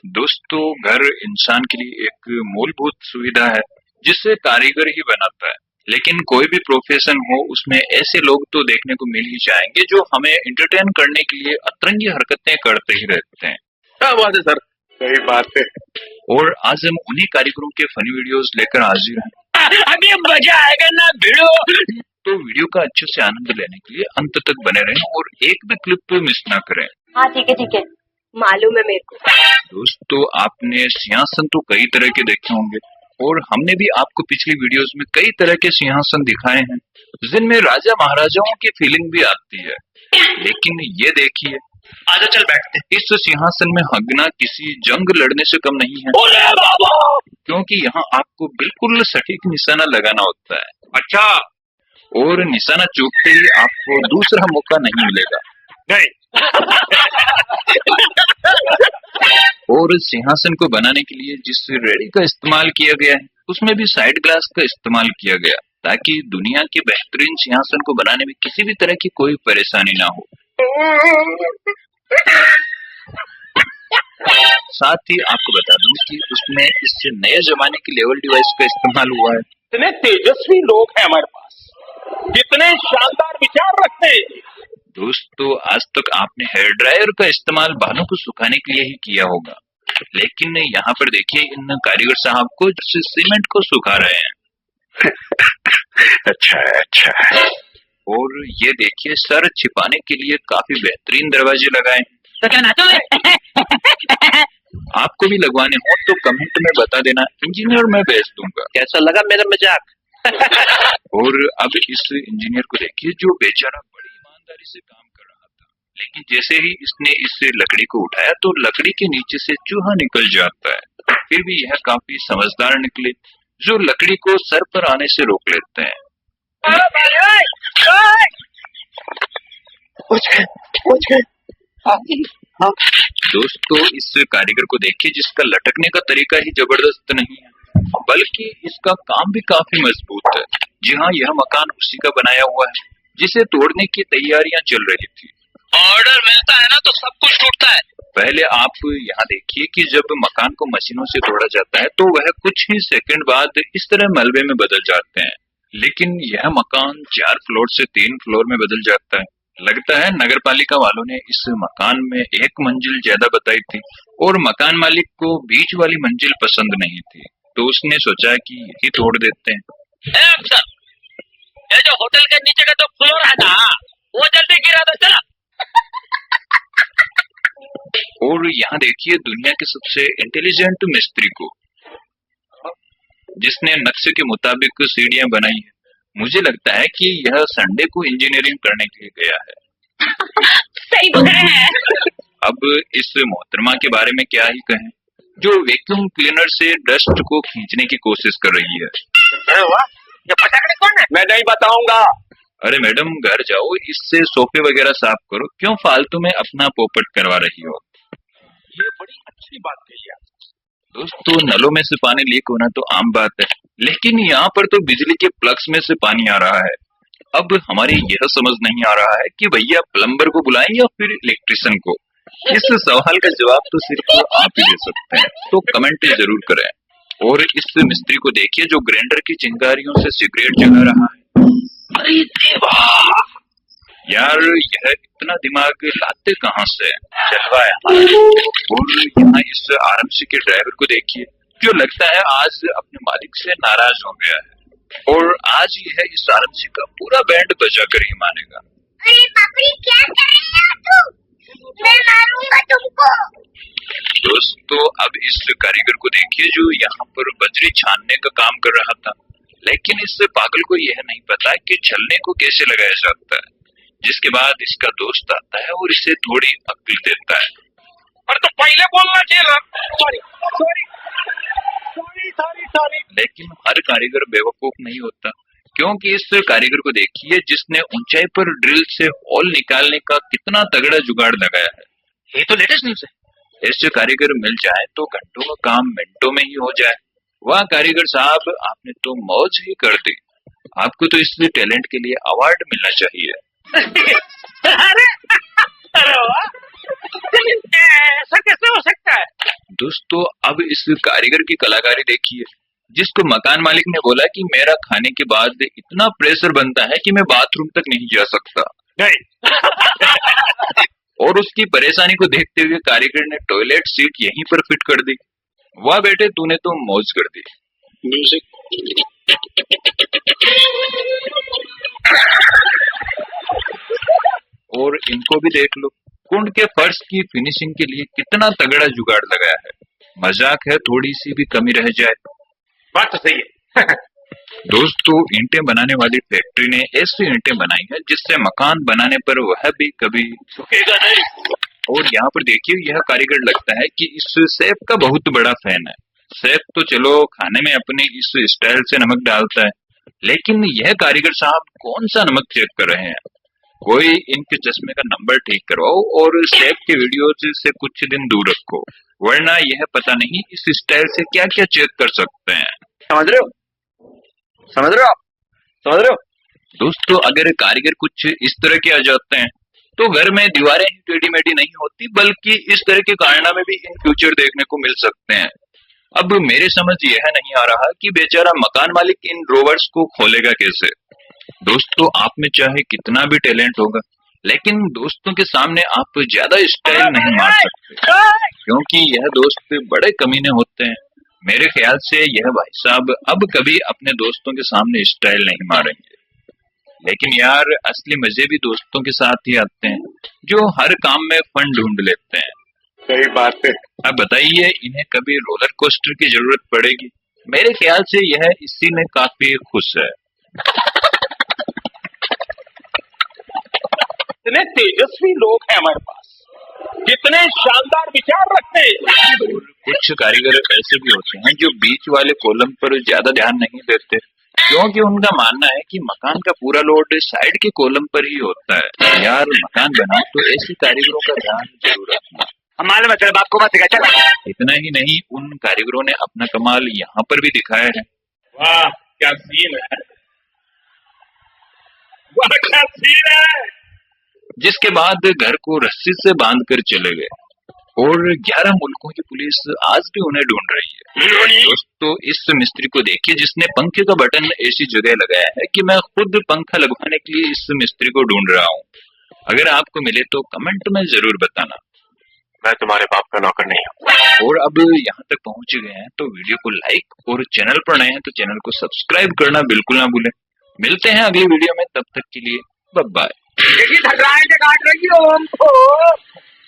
दोस्तों, घर इंसान के लिए एक मूलभूत सुविधा है जिससे कारीगर ही बनाता है। लेकिन कोई भी प्रोफेशन हो, उसमें ऐसे लोग तो देखने को मिल ही जाएंगे जो हमें एंटरटेन करने के लिए अतरंगी हरकतें करते ही रहते हैं। क्या बात है सर, सही बात है। और आज हम उन्हीं कारीगरों के फनी वीडियोस लेकर हाजिर हैं। अभी मजा आएगा ना भिड़ो। तो वीडियो का अच्छे से आनंद लेने के लिए अंत तक बने रहें और एक भी क्लिप मिस ना करें। हाँ ठीक है, मालूम है मेरे को। दोस्तों, आपने सिंहासन तो कई तरह के देखे होंगे और हमने भी आपको पिछली वीडियोस में कई तरह के सिंहासन दिखाए हैं जिनमें राजा महाराजाओं की फीलिंग भी आती है। लेकिन ये देखिए, आजा चल बैठते। इस सिंहासन में हगना किसी जंग लड़ने से कम नहीं है, क्योंकि यहाँ आपको बिल्कुल सटीक निशाना लगाना होता है। अच्छा, और निशाना चूकते ही आपको दूसरा मौका नहीं मिलेगा। नहीं। और सिंहासन को बनाने के लिए जिस रेडी का इस्तेमाल किया गया है, उसमें भी साइड ग्लास का इस्तेमाल किया गया ताकि दुनिया के बेहतरीन सिंहासन को बनाने में किसी भी तरह की कोई परेशानी ना हो। साथ ही आपको बता दूं कि उसमें इस नए जमाने की लेवल डिवाइस का इस्तेमाल हुआ है। इतने तेजस्वी लोग हैं हमारे पास, कितने शानदार विचार रखते हैं। दोस्तों, आज तक आपने हेयर ड्रायर का इस्तेमाल बालों को सुखाने के लिए ही किया होगा, लेकिन यहाँ पर देखिए इन कारीगर साहब को सीमेंट को सुखा रहे हैं। अच्छा। और ये देखिए, सर छिपाने के लिए काफी बेहतरीन दरवाजे लगाए हैं। तो क्या नाचो? आपको भी लगवाने हो तो कमेंट में बता देना, इंजीनियर मैं भेज दूंगा। कैसा लगा मेरा मजाक? और अब इस इंजीनियर को देखिए जो बेचारा बड़ी ईमानदारी से काम कर रहा था, लेकिन जैसे ही इसने इस लकड़ी को उठाया तो लकड़ी के नीचे से चूहा निकल जाता है। फिर भी यह काफी समझदार निकले जो लकड़ी को सर पर आने से रोक लेते हैं। हाँ। दोस्तों, इस कारीगर को देखिए जिसका लटकने का तरीका ही जबरदस्त नहीं है, बल्कि इसका काम भी काफी मजबूत है। जी हाँ, यह मकान उसी का बनाया हुआ है जिसे तोड़ने की तैयारियां चल रही थी। ऑर्डर मिलता है ना तो सब कुछ टूटता है। पहले आप यहाँ देखिए कि जब मकान को मशीनों से तोड़ा जाता है तो वह कुछ ही सेकंड बाद इस तरह मलबे में बदल जाते हैं, लेकिन यह मकान 4 फ्लोर से 3 फ्लोर में बदल जाता है। लगता है नगर पालिका वालों ने इस मकान में एक मंजिल ज्यादा बताई थी और मकान मालिक को बीच वाली मंजिल पसंद नहीं थी, तो उसने सोचा कि यही तोड़ देते हैं। अफसर, ये जो होटल के नीचे का जो फ्लोर है ना, वो जल्दी गिरा दो चला। और यहाँ देखिए दुनिया के सबसे इंटेलिजेंट मिस्त्री को, जिसने नक्शे के मुताबिक सीढ़ियां बनाई है। मुझे लगता है कि यह संडे को इंजीनियरिंग करने के लिए गया है। सही बोल रहे हैं। अब इस मोहतरमा के बारे में क्या ही कहें, जो वैक्यूम क्लीनर से डस्ट को खींचने की कोशिश कर रही है। अरे वाह, ये पटाखे कौन है? मैं नहीं बताऊंगा। अरे मैडम, घर जाओ, इससे सोफे वगैरह साफ करो, क्यों फालतू में अपना पोपट करवा रही हो। ये बड़ी अच्छी बात कही आप। दोस्तों, नलों में से पानी लीक होना तो आम बात है, लेकिन यहाँ पर तो बिजली के प्लग्स में से पानी आ रहा है। अब हमारी यह समझ नहीं आ रहा है कि भैया प्लम्बर को बुलाएं या फिर इलेक्ट्रिशियन को। इस सवाल का जवाब तो सिर्फ आप ही दे सकते हैं, तो कमेंट जरूर करें। और इस मिस्त्री को देखिए जो ग्राइंडर की चिंगारियों से सिगरेट जला रहा है। अरे देवा यार, यह इतना दिमाग लाते कहाँ से चलवाया। और यहाँ इस आरएमसी के ड्राइवर को देखिए जो लगता है आज अपने मालिक से नाराज हो गया है, और आज यह इस आरएमसी का पूरा बैंड बजा कर ही मानेगा। अरे पापड़ी, क्या कर रही हो तुम? मैं मारूंगा तुमको। दोस्तों, अब इस कारीगर को देखिए जो यहाँ पर बजरी छानने का काम कर रहा था, लेकिन इस पागल को यह नहीं पता कि छलने को कैसे लगाया जाता है। जिसके बाद इसका दोस्त आता है और इसे थोड़ी अक्ल देता है। अरे तो पहले बोलना चाहिए। सॉरी। लेकिन हर कारीगर बेवकूफ नहीं होता, क्योंकि इस कारीगर को देखिए जिसने ऊंचाई पर ड्रिल से होल निकालने का कितना तगड़ा जुगाड़ लगाया है। ये तो लेटेस्ट न्यूज़ है। ऐसे कारीगर मिल जाए तो घंटों का काम मिनटों में ही हो जाए। वाह कारीगर साहब, आपने तो मौज ही कर दी। आपको तो इस टैलेंट के लिए अवार्ड मिलना चाहिए। अरे अरे वाह, ऐसा कैसे हो सकता है? दोस्तों अब इस कारीगर की कलाकारी देखिए, जिसको मकान मालिक ने बोला कि मेरा खाने के बाद इतना प्रेशर बनता है कि मैं बाथरूम तक नहीं जा सकता, नहीं। और उसकी परेशानी को देखते हुए कारीगर ने टॉयलेट सीट यहीं पर फिट कर दी। वाह बेटे, तूने तो मौज कर दी। म्यूजिक। और इनको भी देख लो, कुंड के फर्श की फिनिशिंग के लिए कितना तगड़ा जुगाड़ लगाया है। मजाक है थोड़ी सी भी कमी रह जाए। बात तो सही है। दोस्तों ईंटें बनाने वाली फैक्ट्री ने ऐसी ईंटें बनाई है जिससे मकान बनाने पर वह भी कभी झुकेगा नहीं। और यहाँ पर देखिए, यह कारीगर लगता है कि इस शेफ का बहुत बड़ा फैन है। शेफ तो चलो खाने में अपने इस स्टाइल से नमक डालता है, लेकिन यह कारीगर साहब कौन सा नमक चेक कर रहे हैं? कोई इनके चश्मे का नंबर ठीक करवाओ और शेफ के वीडियोज से कुछ दिन दूर रखो, वरना यह पता नहीं इस स्टाइल से क्या क्या चेक कर सकते हैं। समझ रहे हो? समझ रहे हो आप? समझ रहे हो? दोस्तों अगर कारीगर कुछ इस तरह के आ जाते हैं तो घर में दीवारें ही टेढ़ी मेढ़ी नहीं होती, बल्कि इस तरह के कारनामे भी इन फ्यूचर देखने को मिल सकते हैं। अब मेरे समझ यह नहीं आ रहा कि बेचारा मकान मालिक इन ड्रोवर्स को खोलेगा कैसे। दोस्तों आप में चाहे कितना भी टैलेंट होगा, लेकिन दोस्तों के सामने आप ज्यादा स्टाइल नहीं मार सकते, क्योंकि यह दोस्त बड़े कमीने होते हैं। मेरे ख्याल से यह भाई साहब अब कभी अपने दोस्तों के सामने स्टाइल नहीं मारेंगे। लेकिन यार असली मजे भी दोस्तों के साथ ही आते हैं, जो हर काम में फन ढूंढ लेते हैं। सही बात है। अब बताइए इन्हें कभी रोलर कोस्टर की जरूरत पड़ेगी? मेरे ख्याल से यह इसी में काफी खुश है। इतने तेजस्वी लोग हैं हमारे पास, कितने शानदार विचार रखते हैं। कुछ कारीगर ऐसे भी होते हैं जो बीच वाले कॉलम पर ज्यादा ध्यान नहीं देते, क्योंकि उनका मानना है कि मकान का पूरा लोड साइड के कॉलम पर ही होता है। यार मकान बनाओ तो ऐसे कारीगरों का ध्यान जरूर रखना। हमारे मतलब आपको मत सिखा। इतना ही नहीं, उन कारीगरों ने अपना कमाल यहाँ पर भी दिखाया है। वाह क्या सीन है, वाह क्या सीन है। जिसके बाद घर को रस्सी से बांध कर चले गए, और 11 मुल्कों की पुलिस आज भी उन्हें ढूंढ रही है। दोस्तों इस मिस्त्री को देखिए जिसने पंखे का बटन ऐसी जगह लगाया है कि मैं खुद पंखा लगवाने के लिए इस मिस्त्री को ढूंढ रहा हूँ। अगर आपको मिले तो कमेंट में जरूर बताना। मैं तुम्हारे बाप का नौकर नहीं हूँ। और अब यहाँ तक पहुंच गए हैं तो वीडियो को लाइक, और चैनल पर नए हैं तो चैनल को सब्सक्राइब करना बिल्कुल ना भूलें। मिलते हैं अगली वीडियो में, तब तक के लिए बाय बाय। देखिए काट रही हो हमको।